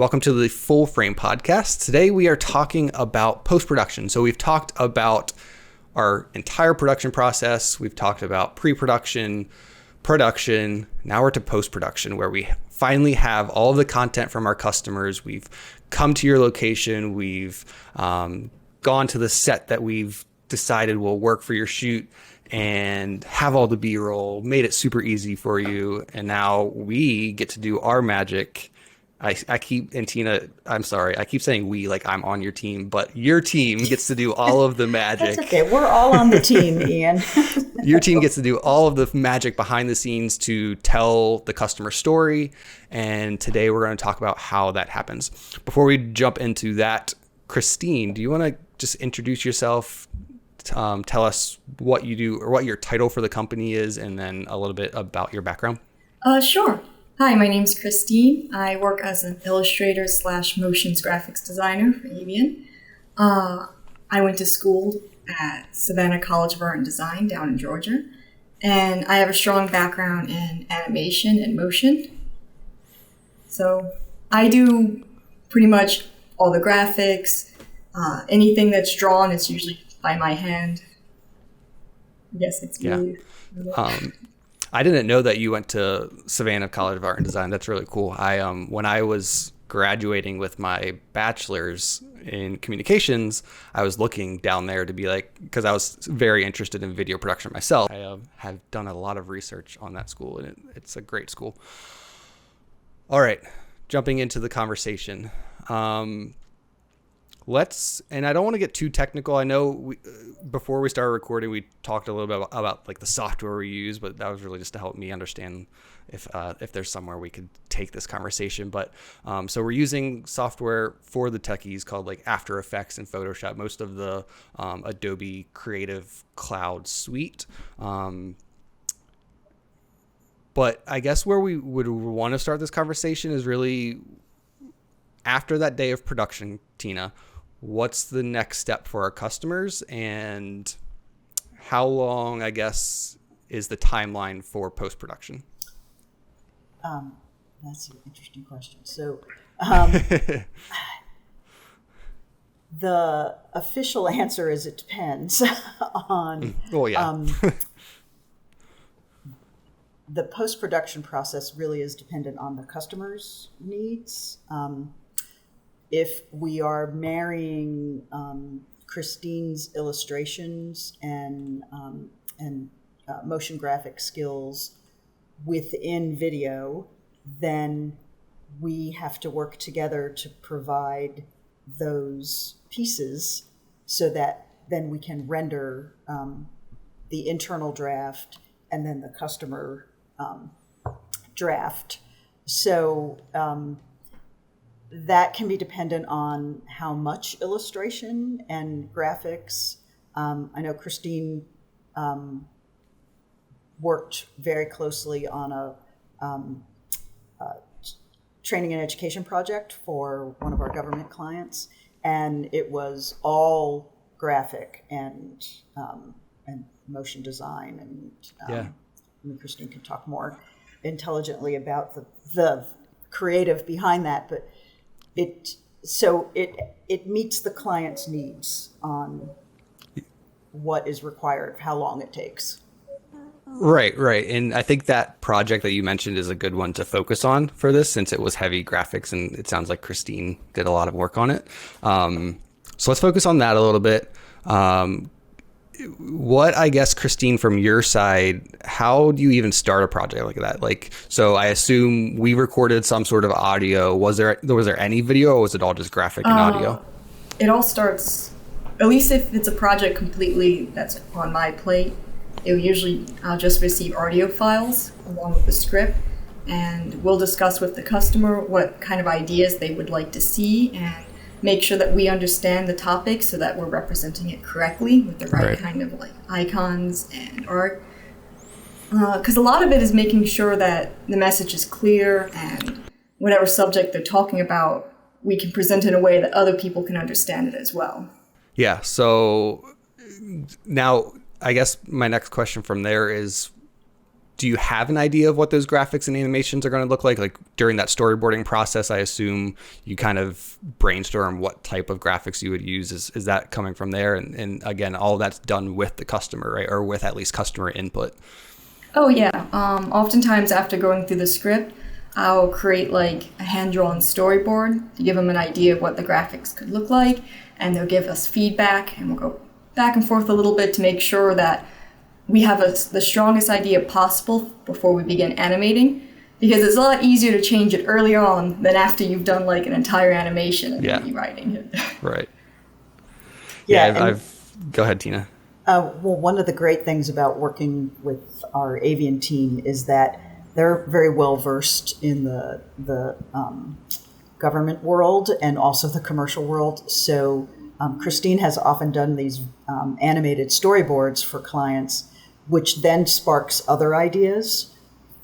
Welcome to the Full Frame Podcast. Today we are talking about post-production. So we've talked about our entire production process. We've talked about pre-production, production. Now we're to post-production, where we finally have all of the content from our customers. We've come to your location. We've gone to the set that we've decided will work for your shoot and have all the B-roll, made it super easy for you. And now we get to do our magic. I keep, and Tina, I'm sorry, I keep saying we like I'm on your team, but your team gets to do all of the magic. That's okay. We're all on the team, Ian. Your team gets to do all of the magic behind the scenes to tell the customer story. And today we're going to talk about how that happens. Before we jump into that, Christine, do you want to just introduce yourself? Tell us what you do or what your title for the company is, and then a little bit about your background. Sure. Hi, my name's Christine. I work as an illustrator / motions graphics designer for Avian. I went to school at Savannah College of Art and Design down in Georgia, and I have a strong background in animation and motion. So I do pretty much all the graphics. Anything that's drawn is usually by my hand. Yes, it's me. Yeah. I didn't know that you went to Savannah College of Art and Design. That's really cool. When I was graduating with my bachelor's in communications, I was looking down there to be like, because I was very interested in video production myself. I have done a lot of research on that school, and it's a great school. All right, jumping into the conversation. And I don't want to get too technical. I know before we started recording, we talked a little bit about like the software we use, but that was really just to help me understand if there's somewhere we could take this conversation. But so we're using software for the techies called like After Effects and Photoshop, most of the Adobe Creative Cloud suite. But I guess where we would want to start this conversation is really after that day of production, Tina. What's the next step for our customers, and how long, I guess, is the timeline for post-production? That's an interesting question. So the official answer is it depends on the post-production process really is dependent on the customer's needs. If we are marrying Christine's illustrations and motion graphic skills within video, then we have to work together to provide those pieces so that then we can render the internal draft and then the customer draft. So that can be dependent on how much illustration and graphics. I know Christine worked very closely on a training and education project for one of our government clients, and it was all graphic and motion design. And Christine can talk more intelligently about the creative behind that, but it meets the client's needs on what is required, how long it takes. Right. And I think that project that you mentioned is a good one to focus on for this, since it was heavy graphics, and it sounds like Christine did a lot of work on it. So let's focus on that a little bit. What, I guess, Christine, from your side, how do you even start a project like that? Like, so I assume we recorded some sort of audio. Was there any video, or was it all just graphic and audio? It all starts, at least if it's a project completely that's on my plate, I'll just receive audio files along with the script, and we'll discuss with the customer what kind of ideas they would like to see, and make sure that we understand the topic so that we're representing it correctly with the right kind of like icons and art. Because a lot of it is making sure that the message is clear, and whatever subject they're talking about, we can present it in a way that other people can understand it as well. Yeah. So now I guess my next question from there is, do you have an idea of what those graphics and animations are going to look like? Like during that storyboarding process, I assume you kind of brainstorm what type of graphics you would use. Is that coming from there? And again, all that's done with the customer, right? Or with at least customer input. Oh yeah. Oftentimes after going through the script, I'll create like a hand-drawn storyboard to give them an idea of what the graphics could look like, and they'll give us feedback, and we'll go back and forth a little bit to make sure that we have the strongest idea possible before we begin animating, because it's a lot easier to change it early on than after you've done like an entire animation and rewriting it. Right. Yeah, I've go ahead, Tina. Well, one of the great things about working with our Avian team is that they're very well versed in the government world and also the commercial world. So Christine has often done these animated storyboards for clients, which then sparks other ideas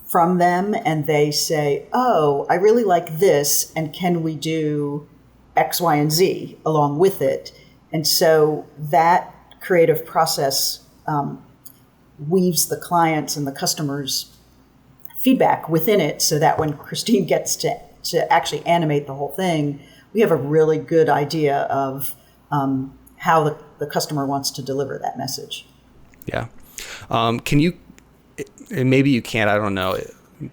from them, and they say, oh, I really like this, and can we do X, Y, and Z along with it? And so that creative process weaves the clients and the customers' feedback within it, so that when Christine gets to actually animate the whole thing, we have a really good idea of how the customer wants to deliver that message. Yeah. Can you, and maybe you can't, I don't know,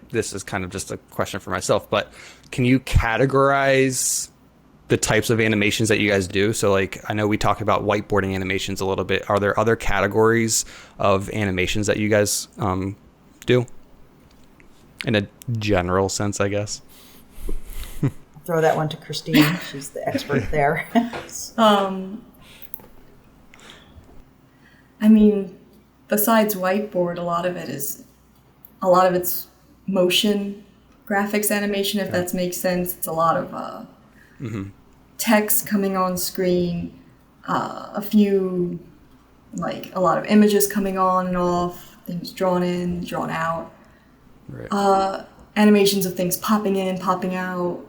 this is kind of just a question for myself, but can you categorize the types of animations that you guys do? So like, I know we talked about whiteboarding animations a little bit. Are there other categories of animations that you guys do in a general sense, I guess? Throw that one to Christine. She's the expert there. I mean, besides whiteboard, a lot of it's motion graphics animation, if that makes sense. It's a lot of text coming on screen, a lot of images coming on and off, things drawn in, drawn out, Right. Animations of things popping in, popping out,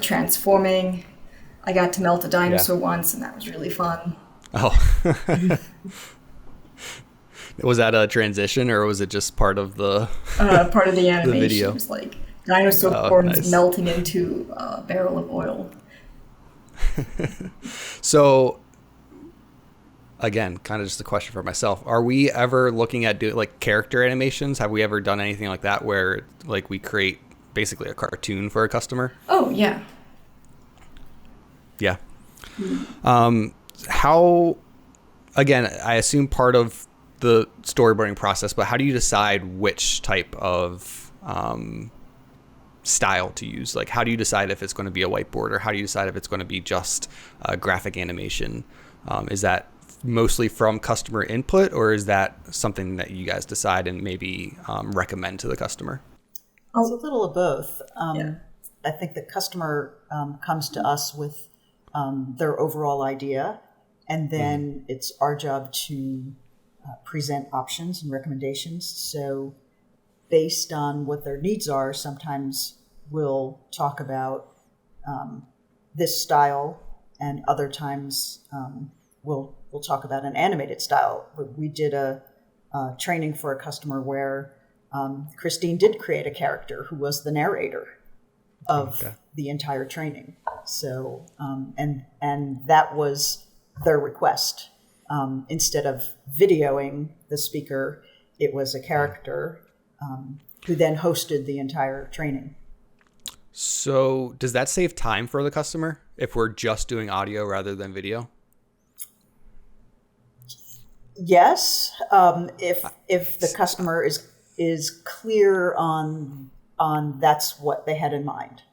transforming. I got to melt a dinosaur once, and that was really fun. Oh. Was that a transition, or was it just part of the part of the animation? the video? It was like dinosaur forms melting into a barrel of oil. So, again, kind of just a question for myself. Are we ever looking at doing like character animations? Have we ever done anything like that where like we create basically a cartoon for a customer? Oh, yeah. Yeah. How, again, I assume part of the storyboarding process, but how do you decide which type of style to use? Like, how do you decide if it's going to be a whiteboard, or how do you decide if it's going to be just graphic animation? Is that mostly from customer input, or is that something that you guys decide and maybe recommend to the customer? It's a little of both. I think the customer comes to us with their overall idea, and then it's our job to present options and recommendations. So based on what their needs are, sometimes we'll talk about this style, and other times we'll talk about an animated style. We did a training for a customer where Christine did create a character who was the narrator of the entire training. So and that was their request. Instead of videoing the speaker, it was a character who then hosted the entire training. So does that save time for the customer if we're just doing audio rather than video? Yes, if the customer is clear on that's what they had in mind.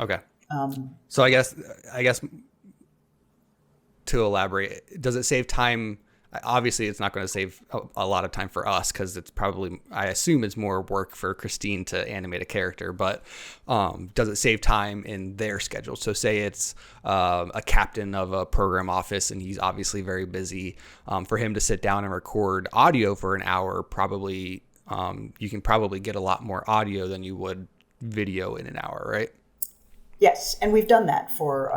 Okay. So I guess to elaborate, does it save time? Obviously, it's not going to save a lot of time for us, because it's probably, I assume it's more work for Christine to animate a character, but does it save time in their schedule? So say it's a captain of a program office, and he's obviously very busy. For him to sit down and record audio for an hour, probably you can probably get a lot more audio than you would video in an hour, right? Yes, and we've done that for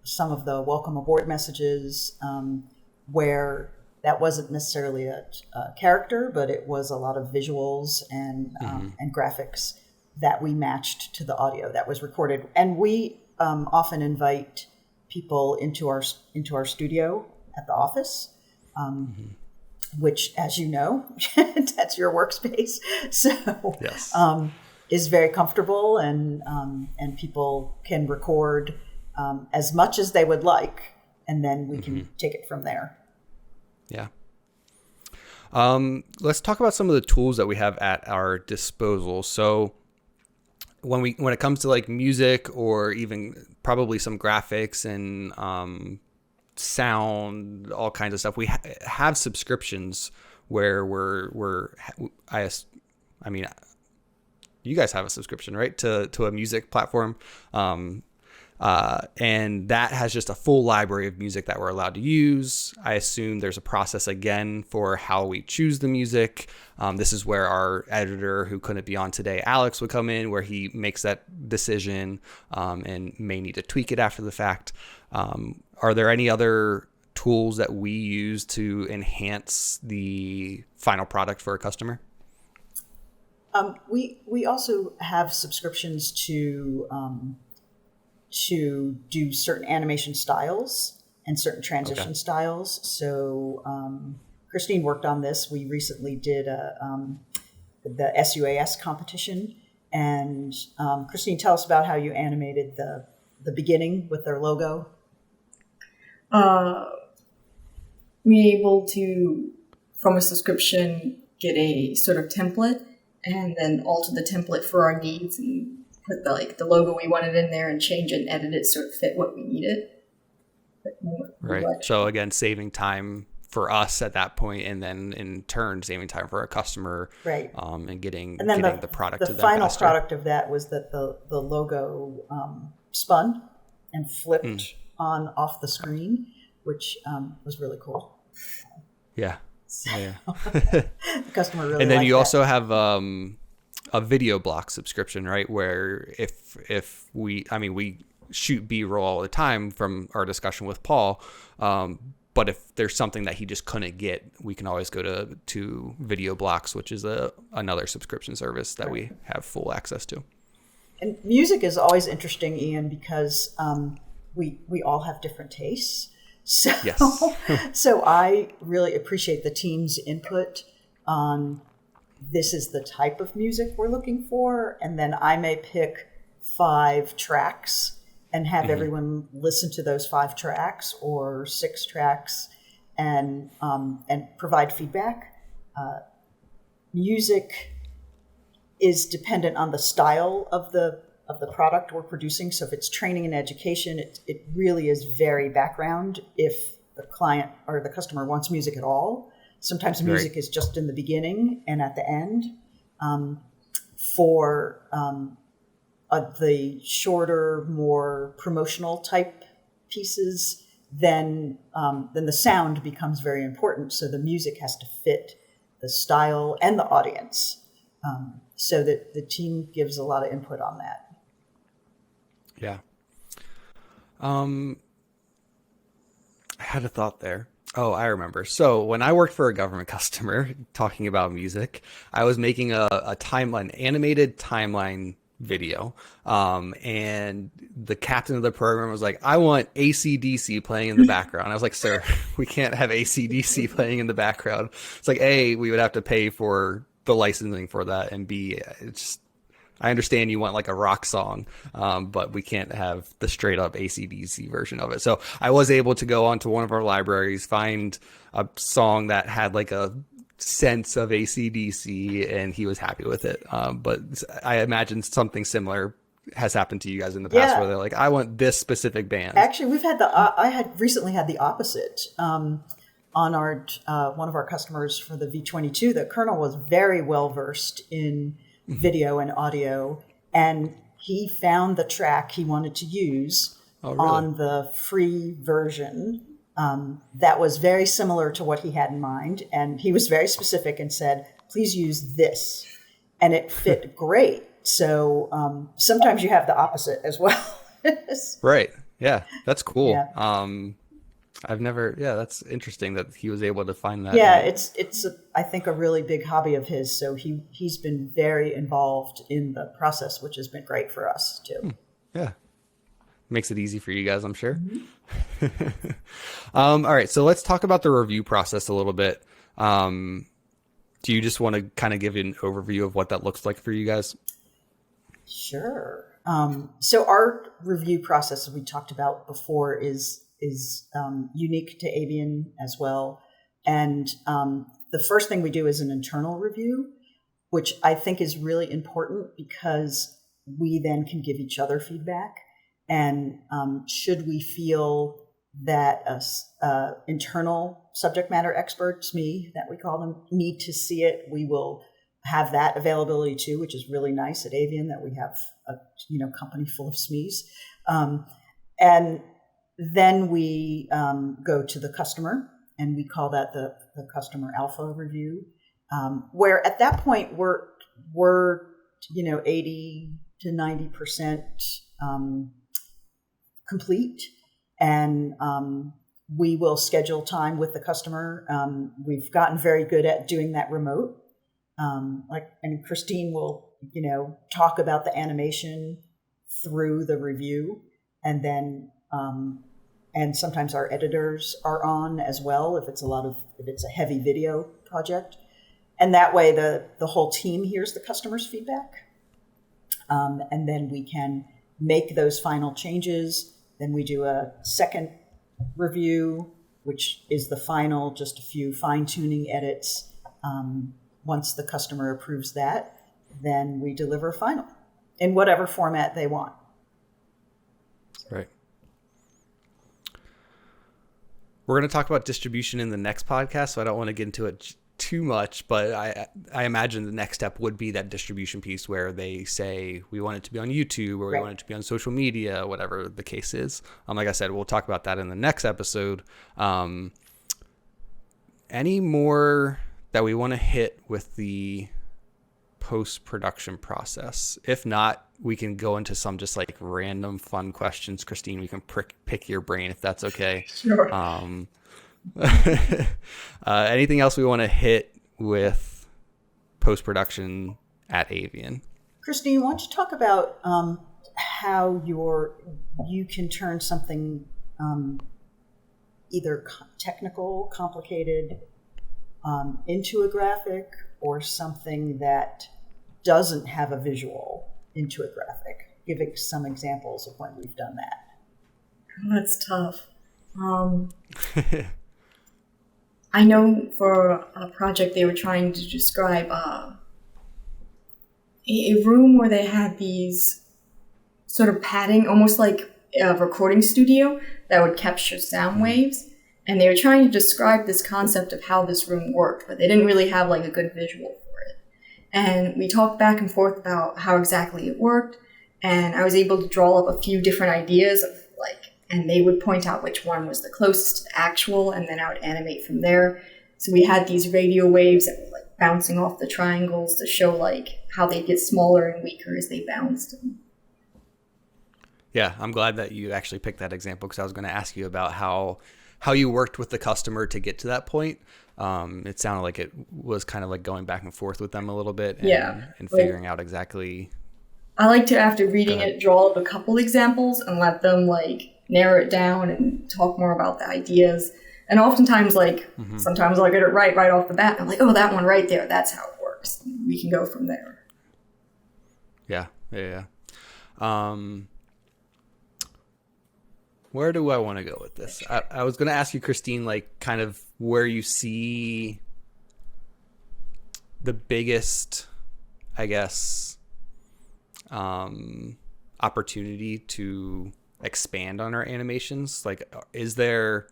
some of the welcome aboard messages, where that wasn't necessarily a character, but it was a lot of visuals and graphics that we matched to the audio that was recorded. And we often invite people into our studio at the office, which, as you know, that's your workspace. So Yes. Is very comfortable, and people can record as much as they would like, and then we can take it from there. Yeah. Let's talk about some of the tools that we have at our disposal. So when it comes to like music, or even probably some graphics and sound, all kinds of stuff, we have subscriptions where I mean, you guys have a subscription, right, to a music platform, and that has just a full library of music that we're allowed to use. I assume there's a process again for how we choose the music. This is where our editor, who couldn't be on today, Alex, would come in, where he makes that decision and may need to tweak it after the fact. Are there any other tools that we use to enhance the final product for a customer? We also have subscriptions to do certain animation styles and certain transition styles. So Christine worked on this. We recently did the SUAS competition, and Christine, tell us about how you animated the beginning with their logo. We able to, from a subscription, get a sort of template, and then alter the template for our needs and put the logo we wanted in there and change it and edit it so it fit what we needed. Right. So again, saving time for us at that point, and then in turn saving time for our customer. Right. And getting then the product to them final faster. product of that was that the logo spun and flipped on off the screen, which was really cool. Yeah. The customer really And then liked you that. also have a video block subscription, right? Where if we shoot B-roll all the time from our discussion with Paul, but if there's something that he just couldn't get, we can always go to Video Blocks, which is another subscription service that we have full access to. And music is always interesting, Ian, because we all have different tastes. So, Yes. So I really appreciate the team's input on this is the type of music we're looking for, and then I may pick 5 tracks and have everyone listen to those 5 tracks or 6 tracks, and provide feedback. Music is dependent on the style of the product we're producing. So if it's training and education, it really is very background. If the client or the customer wants music at all, sometimes music is just in the beginning and at the end. For the shorter, more promotional type pieces, then the sound becomes very important. So the music has to fit the style and the audience. So that the team gives a lot of input on that. Yeah. I had a thought there. Oh, I remember. So when I worked for a government customer, talking about music, I was making a animated timeline video. And the captain of the program was like, I want AC/DC playing in the background. I was like, sir, we can't have AC/DC playing in the background. It's like, A, we would have to pay for the licensing for that, and B, I understand you want like a rock song, but we can't have the straight up AC/DC version of it. So I was able to go onto one of our libraries, find a song that had like a sense of AC/DC, and he was happy with it. But I imagine something similar has happened to you guys in the past, where they're like, I want this specific band. Actually, we've had I had recently had the opposite. On our one of our customers for the V22, the colonel was very well versed in video and audio, and he found the track he wanted to use on the free version that was very similar to what he had in mind, and he was very specific and said, please use this, and it fit great. So sometimes you have the opposite as well. Right. Yeah, that's cool. Yeah. I've never. Yeah, that's interesting that he was able to find that. Yeah, I think a really big hobby of his. So he's been very involved in the process, which has been great for us too. Yeah. Makes it easy for you guys, I'm sure. All right, so let's talk about the review process a little bit. Do you just want to kind of give an overview of what that looks like for you guys? Sure. So our review process, as we talked about before, is unique to Avian as well. And the first thing we do is an internal review, which I think is really important because we then can give each other feedback. And should we feel that internal subject matter experts, that we call them, need to see it, we will have that availability too, which is really nice at Avian that we have a company full of SMEs. And then we go to the customer, and we call that the customer alpha review, where at that point we're 80 to 90% complete, and we will schedule time with the customer. We've gotten very good at doing that remote. And Christine will, talk about the animation through the review, and then and sometimes our editors are on as well if it's a heavy video project, and that way the whole team hears the customer's feedback, and then we can make those final changes. Then we do a second review, which is the final, just a few fine-tuning edits. Once the customer approves that, then we deliver final in whatever format they want. Right. We're going to talk about distribution in the next podcast, so I don't want to get into it too much, but I imagine the next step would be that distribution piece where they say we want it to be on YouTube, or we want it to be on social media, whatever the case is. Like I said, we'll talk about that in the next episode. Any more that we want to hit with the post-production process? If not, we can go into some just like random fun questions. Christine, we can pick your brain if that's okay. Sure. Anything else we want to hit with post-production at Avian? Christine, why don't you talk about how you can turn something either technical, complicated, into a graphic, or something that doesn't have a visual into a graphic, giving some examples of when we've done that. That's tough. I know for a project they were trying to describe a room where they had these sort of padding, almost like a recording studio that would capture sound waves. And they were trying to describe this concept of how this room worked, but they didn't really have like a good visual for it. And we talked back and forth about how exactly it worked. And I was able to draw up a few different ideas of and they would point out which one was the closest to the actual, and then I would animate from there. So we had these radio waves that were bouncing off the triangles to show how they get smaller and weaker as they bounced. Yeah, I'm glad that you actually picked that example, because I was going to ask you about how you worked with the customer to get to that point. It sounded like it was kind of going back and forth with them a little bit, and figuring out exactly. I like to, after reading it, draw up a couple examples and let them narrow it down and talk more about the ideas. And oftentimes, sometimes I'll get it right off the bat. I'm like, oh, that one right there, that's how it works. We can go from there. Yeah. Where do I want to go with this? I was going to ask you, Christine, kind of where you see the biggest, I guess, opportunity to expand on our animations. Is there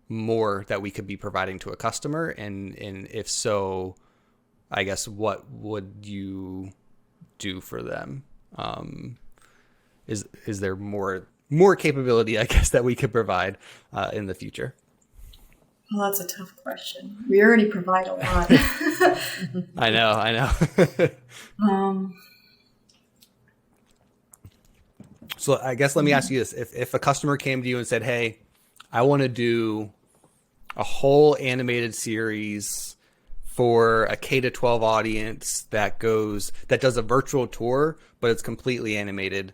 more that we could be providing to a customer, and if so, I guess what would you do for them? Is there more capability, I guess, that we could provide in the future? Well, that's a tough question. We already provide a lot. I know. So I guess let me ask you this. If a customer came to you and said, hey, I want to do a whole animated series for a K to 12 audience that does a virtual tour, but it's completely animated.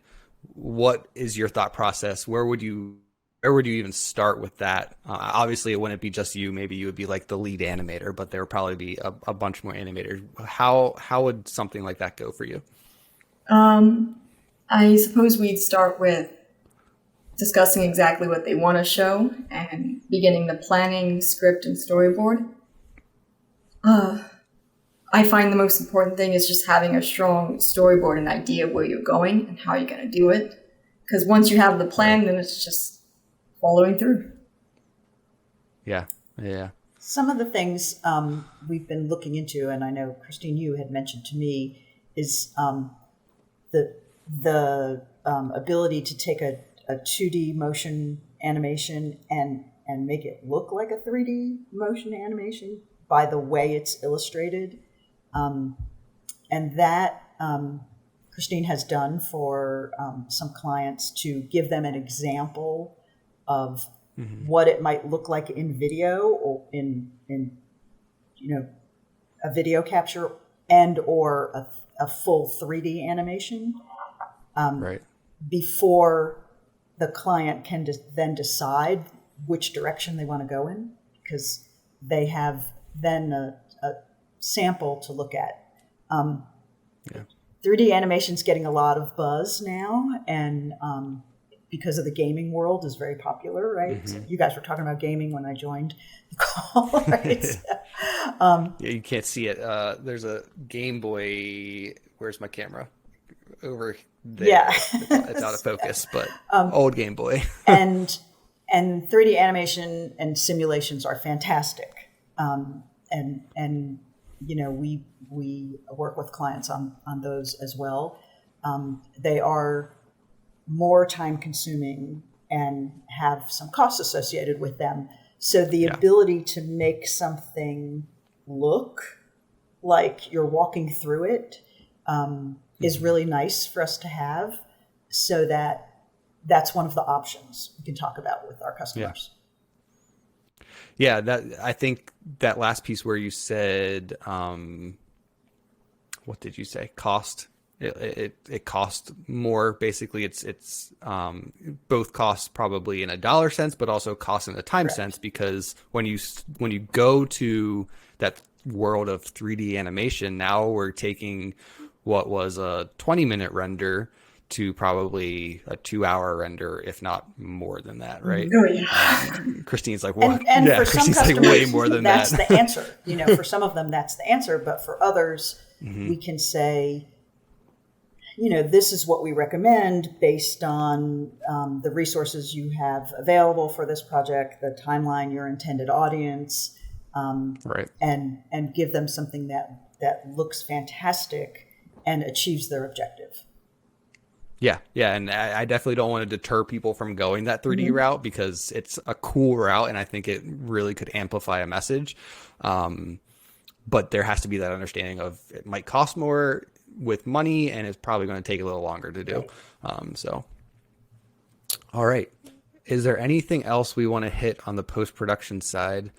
What is your thought process? Where would you even start with that? Obviously, it wouldn't be just you. Maybe you would be like the lead animator, but there would probably be a bunch more animators. How would something like that go for you? I suppose we'd start with discussing exactly what they want to show and beginning the planning, script, and storyboard. I find the most important thing is just having a strong storyboard and idea of where you're going and how you're going to do it. Because once you have the plan, then it's just following through. Yeah. Some of the things we've been looking into, and I know, Christine, you had mentioned to me, is the ability to take a 2D motion animation and make it look like a 3D motion animation by the way it's illustrated. And that Christine has done for some clients to give them an example of what it might look like in video or in a video capture and or a full 3D animation. Right. Before the client can then decide which direction they want to go in, because they have then a sample to look at. 3D animation's getting a lot of buzz now, and because of the gaming world is very popular, right? So you guys were talking about gaming when I joined the call, right? Yeah, you can't see it. There's a Game Boy. Where's my camera? Over there. Yeah. It's out of focus, but old Game Boy. and 3D animation and simulations are fantastic. And we work with clients on those as well. They are more time consuming and have some costs associated with them. So the ability to make something look like you're walking through it is really nice for us to have, so that's one of the options we can talk about with our customers. Yeah, that I think that last piece where you said, what did you say? Cost. It costs more. Basically, it's both costs probably in a dollar sense, but also costs in a time sense, because when you go to that world of 3D animation, now we're taking what was a 20-minute render to probably a 2-hour render, if not more than that, right? Oh, yeah. Christine's like, what? And for some Christine's customers, like, way more than that's that. the answer. For some of them, that's the answer. But for others, we can say, this is what we recommend based on the resources you have available for this project, the timeline, your intended audience, Right. and give them something that looks fantastic and achieves their objective. Yeah, and I definitely don't want to deter people from going that 3D route, because it's a cool route, and I think it really could amplify a message. But there has to be that understanding of it might cost more with money, and it's probably going to take a little longer to do. So, all right. Is there anything else we want to hit on the post-production side?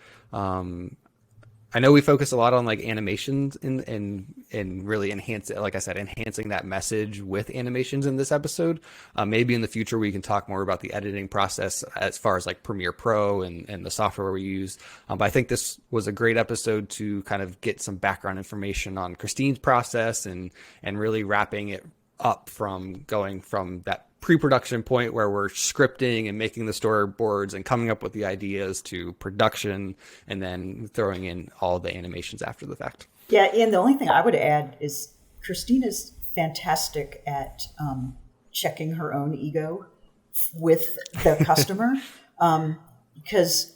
I know we focus a lot on like animations and really enhancing that message with animations in this episode. Maybe in the future we can talk more about the editing process as far as like Premiere Pro and the software we use. But I think this was a great episode to kind of get some background information on Christine's process and really wrapping it up from going from that pre-production point where we're scripting and making the storyboards and coming up with the ideas to production, and then throwing in all the animations after the fact. Yeah, Ian, the only thing I would add is Christine is fantastic at checking her own ego with the customer, because,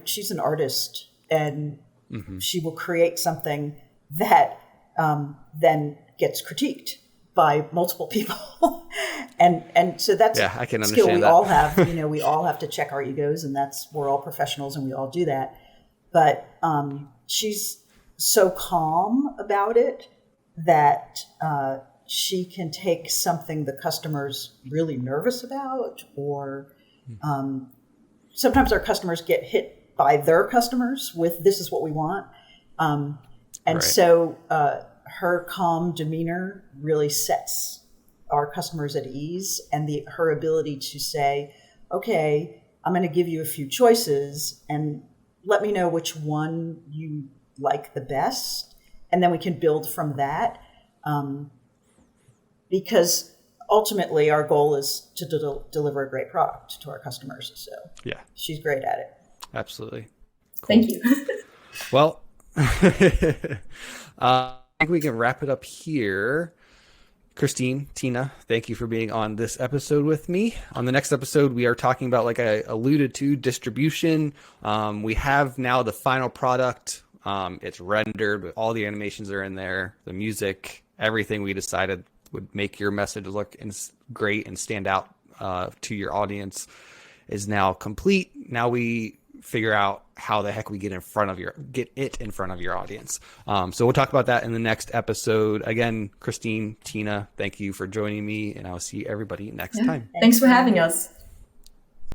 she's an artist, and she will create something that then gets critiqued by multiple people. and so that's I can a skill we understand that. all have. We all have to check our egos, and we're all professionals and we all do that. But she's so calm about it that she can take something the customer's really nervous about, or sometimes our customers get hit by their customers with "this is what we want," and Right. so her calm demeanor really sets our customers at ease, and her ability to say, "Okay, I'm going to give you a few choices, and let me know which one you like the best, and then we can build from that." Because ultimately, our goal is to deliver a great product to our customers. So Yeah, she's great at it. absolutely. Thank you. Well, I think we can wrap it up here. Christine, Tina, thank you for being on this episode with me. On the next episode, we are talking about, like I alluded to, distribution. We have now the final product. It's rendered, with all the animations are in there, the music, everything we decided would make your message look great and stand out to your audience is now complete. Now we figure out how the heck we get it in front of your audience. So we'll talk about that in the next episode. Again, Christine, Tina, thank you for joining me, and I'll see everybody next time. Thanks for having us.